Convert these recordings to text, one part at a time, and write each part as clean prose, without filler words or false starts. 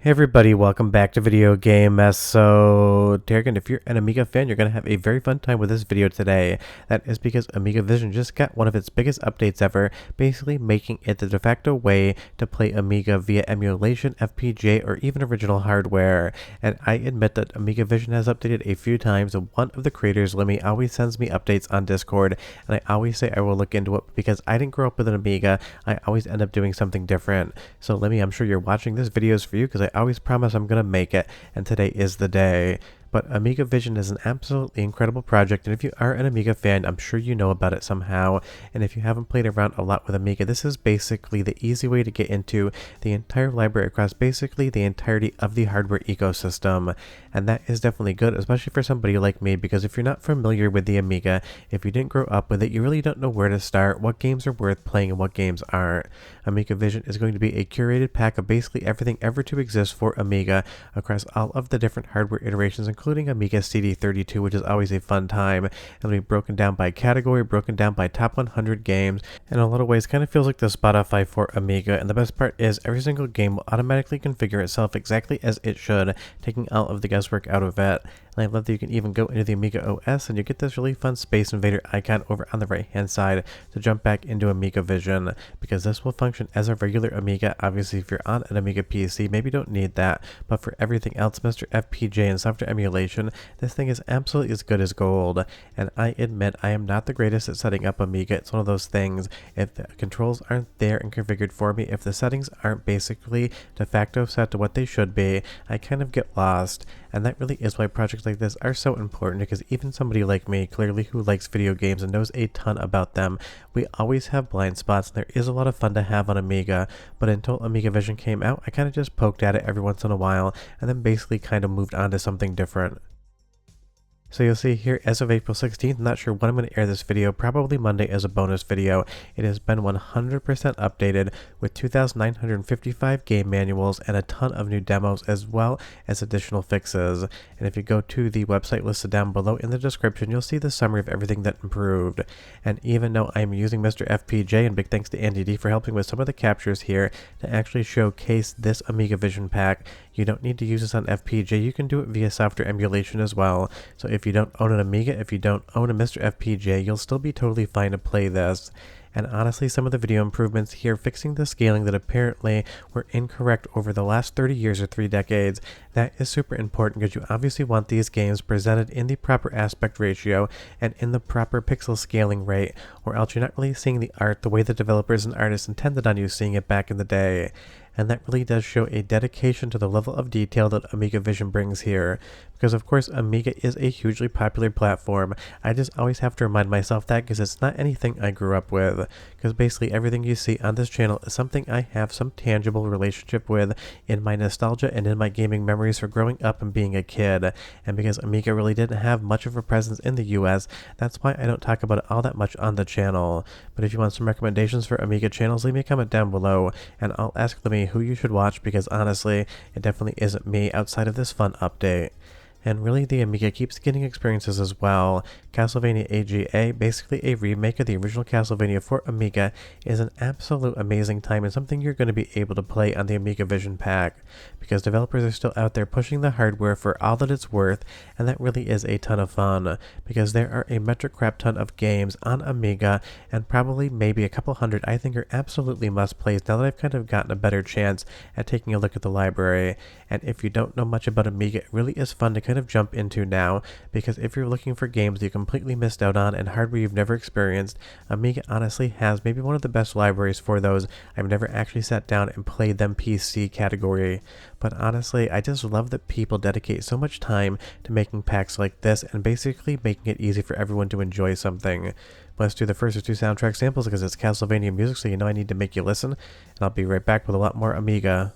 Hey everybody, welcome back to Video Game Mess. So, Dargan, if you're an Amiga fan, you're going to have a very fun time with this video today. That is because AmigaVision just got one of its biggest updates ever, basically making it the de facto way to play Amiga via emulation, FPGA, or even original hardware. And I admit that AmigaVision has updated a few times, and one of the creators, Lemmy, always sends me updates on Discord, and I always say I will look into it because I didn't grow up with an Amiga. I always end up doing something different. So, Lemmy, I'm sure you're watching this video is for you because I always promise I'm gonna make it, and today is the day. But AmigaVision is an absolutely incredible project, and if you are an Amiga fan, I'm sure you know about it somehow. And if you haven't played around a lot with Amiga, this is basically the easy way to get into the entire library across basically the entirety of the hardware ecosystem. And that is definitely good, especially for somebody like me, because if you're not familiar with the Amiga, if you didn't grow up with it, you really don't know where to start, what games are worth playing and what games aren't. AmigaVision is going to be a curated pack of basically everything ever to exist for Amiga across all of the different hardware iterations, including Amiga CD32, which is always a fun time. It'll be broken down by category, broken down by top 100 games, and in a lot of ways kind of feels like the Spotify for Amiga. And the best part is every single game will automatically configure itself exactly as it should, taking all of the guesswork out of it. And I love that you can even go into the Amiga OS and you get this really fun Space Invader icon over on the right hand side to jump back into AmigaVision, because this will function as a regular Amiga. Obviously, if you're on an Amiga PC, maybe you don't need that, but for everything else, MiSTer FPGA and software emulation, this thing is absolutely as good as gold. And I admit I am not the greatest at setting up Amiga. It's one of those things, if the controls aren't there and configured for me, if the settings aren't basically de facto set to what they should be, I kind of get lost. And that really is why projects like this are so important, because even somebody like me, clearly who likes video games and knows a ton about them, we always have blind spots, and there is a lot of fun to have on Amiga. But until AmigaVision came out, I kind of just poked at it every once in a while, and then basically kind of moved on to something different. So you'll see here, as of April 16th, not sure when I'm going to air this video, probably Monday as a bonus video, it has been 100% updated with 2,955 game manuals and a ton of new demos as well as additional fixes. And if you go to the website listed down below in the description, you'll see the summary of everything that improved. And even though I'm using MiSTer FPGA, and big thanks to Andy D for helping with some of the captures here to actually showcase this AmigaVision pack, you don't need to use this on FPGA, you can do it via software emulation as well. So if you don't own an Amiga, if you don't own a MiSTer FPGA, you'll still be totally fine to play this. And honestly, some of the video improvements here, fixing the scaling that apparently were incorrect over the last 30 years or 3 decades, that is super important, because you obviously want these games presented in the proper aspect ratio and in the proper pixel scaling rate, or else you're not really seeing the art the way the developers and artists intended on you seeing it back in the day. And that really does show a dedication to the level of detail that AmigaVision brings here. Because of course Amiga is a hugely popular platform. I just always have to remind myself that, because it's not anything I grew up with. Because basically everything you see on this channel is something I have some tangible relationship with in my nostalgia and in my gaming memories for growing up and being a kid. And because Amiga really didn't have much of a presence in the US, that's why I don't talk about it all that much on the channel. But if you want some recommendations for Amiga channels, leave me a comment down below, and I'll ask Lemmy who you should watch, because honestly, it definitely isn't me outside of this fun update. And really, the Amiga keeps getting experiences as well. Castlevania AGA, basically a remake of the original Castlevania for Amiga, is an absolute amazing time and something you're going to be able to play on the AmigaVision pack, because developers are still out there pushing the hardware for all that it's worth, and that really is a ton of fun, because there are a metric crap ton of games on Amiga, and probably maybe a couple hundred I think are absolutely must-plays now that I've kind of gotten a better chance at taking a look at the library. And if you don't know much about Amiga, it really is fun to kind of jump into now, because if you're looking for games you completely missed out on and hardware you've never experienced, Amiga honestly has maybe one of the best libraries for those. I've never actually sat down and played them PC category, but honestly I just love that people dedicate so much time to making packs like this and basically making it easy for everyone to enjoy something. Let's do the first of 2 soundtrack samples, because it's Castlevania music, so you know I need to make you listen, and I'll be right back with a lot more Amiga.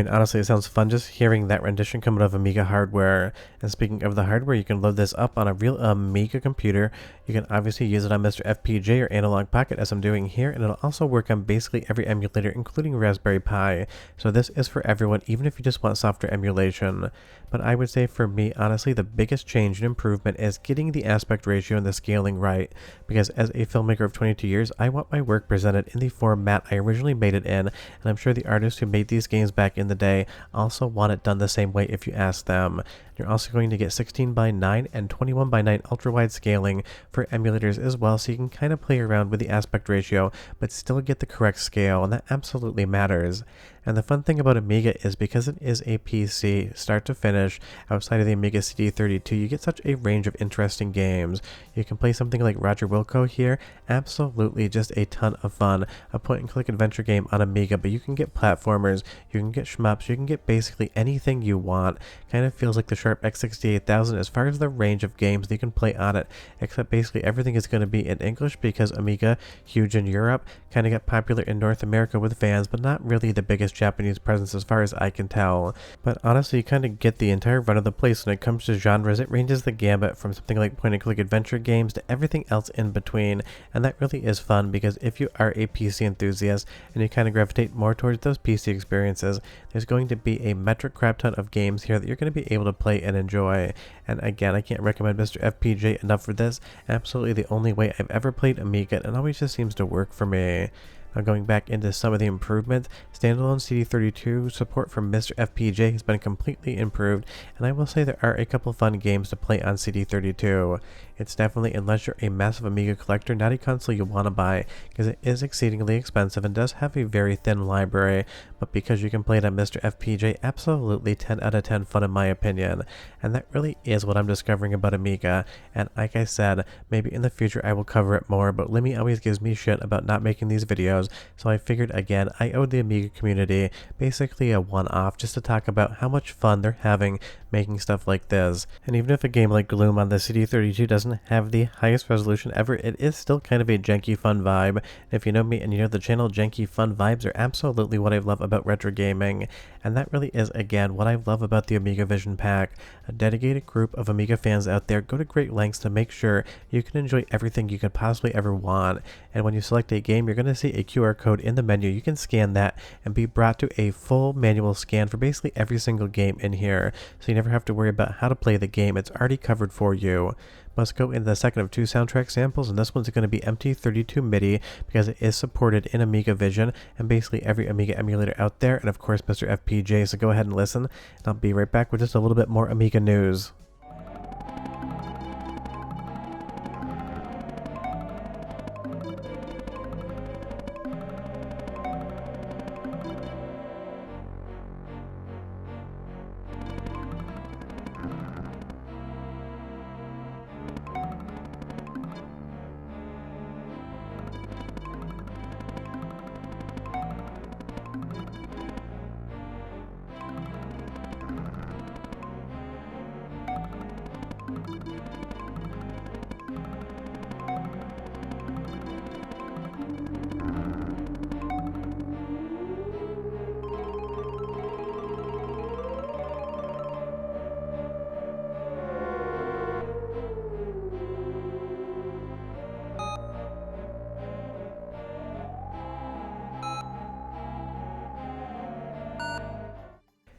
mean, honestly, it sounds fun just hearing that rendition coming out of Amiga hardware. And speaking of the hardware, you can load this up on a real Amiga computer. You can obviously use it on MiSTer FPGA or Analog Pocket as I'm doing here, and it'll also work on basically every emulator, including Raspberry Pi. So this is for everyone, even if you just want software emulation. But I would say for me, honestly, the biggest change and improvement is getting the aspect ratio and the scaling right. Because as a filmmaker of 22 years, I want my work presented in the format I originally made it in, and I'm sure the artists who made these games back in the day also want it done the same way if you ask them. You're also going to get 16:9 and 21:9 ultra-wide scaling for emulators as well, so you can kind of play around with the aspect ratio, but still get the correct scale, and that absolutely matters. And the fun thing about Amiga is because it is a PC, start to finish, outside of the Amiga CD32, you get such a range of interesting games. You can play something like Roger Wilco here, absolutely just a ton of fun. A point-and-click adventure game on Amiga, but you can get platformers, you can get shmups, you can get basically anything you want. Kind of feels like the Sharp X68000 as far as the range of games that you can play on it, except basically everything is going to be in English because Amiga, huge in Europe, kind of got popular in North America with fans, but not really the biggest Japanese presence as far as I can tell. But honestly, you kind of get the entire run of the place when it comes to genres. It ranges the gambit from something like point-and-click adventure games to everything else in between, and that really is fun because if you are a PC enthusiast and you kind of gravitate more towards those PC experiences, there's going to be a metric crap ton of games here that you're going to be able to play and enjoy. And again, I can't recommend MiSTer FPGA enough for this. Absolutely the only way I've ever played Amiga, and it always just seems to work for me. Now going back into some of the improvements, standalone CD32 support from MiSTer FPGA has been completely improved, and I will say there are a couple fun games to play on CD32. It's definitely, unless you're a massive Amiga collector, not a console you want to buy, because it is exceedingly expensive and does have a very thin library, but because you can play it on MiSTer FPGA, absolutely 10 out of 10 fun in my opinion. And that really is what I'm discovering about Amiga, and like I said, maybe in the future I will cover it more, but Lemmy always gives me shit about not making these videos, so I figured again I owed the Amiga community basically a one-off just to talk about how much fun they're having making stuff like this. And even if a game like Gloom on the CD32 doesn't have the highest resolution ever, it is still kind of a janky fun vibe. And if you know me and you know the channel, janky fun vibes are absolutely what I love about retro gaming. And that really is again what I love about the AmigaVision pack. A dedicated group of Amiga fans out there go to great lengths to make sure you can enjoy everything you could possibly ever want. And when you select a game, you're going to see a QR code in the menu. You can scan that and be brought to a full manual scan for basically every single game in here, so you never have to worry about how to play the game. It's already covered for you. Let's go into the second of two soundtrack samples, and this one's going to be MT32 MIDI because it is supported in AmigaVision and basically every Amiga emulator out there, and of course MiSTer FPGA, so go ahead and listen, and I'll be right back with just a little bit more Amiga news.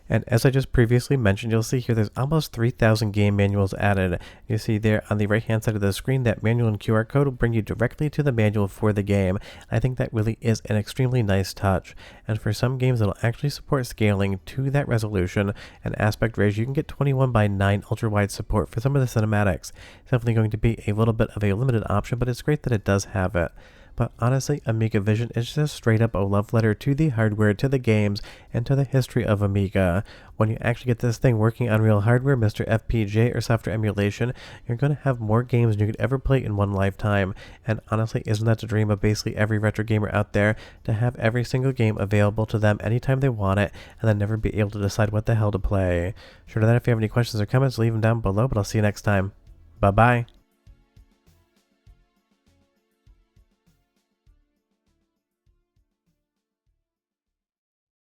And as I just previously mentioned, you'll see here there's almost 3,000 game manuals added. You see there on the right hand side of the screen that manual and QR code will bring you directly to the manual for the game. I think that really is an extremely nice touch. And for some games that'll actually support scaling to that resolution and aspect ratio, you can get 21:9 ultra-wide support for some of the cinematics. It's definitely going to be a little bit of a limited option, but it's great that it does have it. But honestly, AmigaVision is just straight up a love letter to the hardware, to the games, and to the history of Amiga. When you actually get this thing working on real hardware, MiSTer FPGA or software emulation, you're going to have more games than you could ever play in one lifetime. And honestly, isn't that the dream of basically every retro gamer out there, to have every single game available to them anytime they want it, and then never be able to decide what the hell to play? Sure to that, if you have any questions or comments, leave them down below, but I'll see you next time. Bye-bye.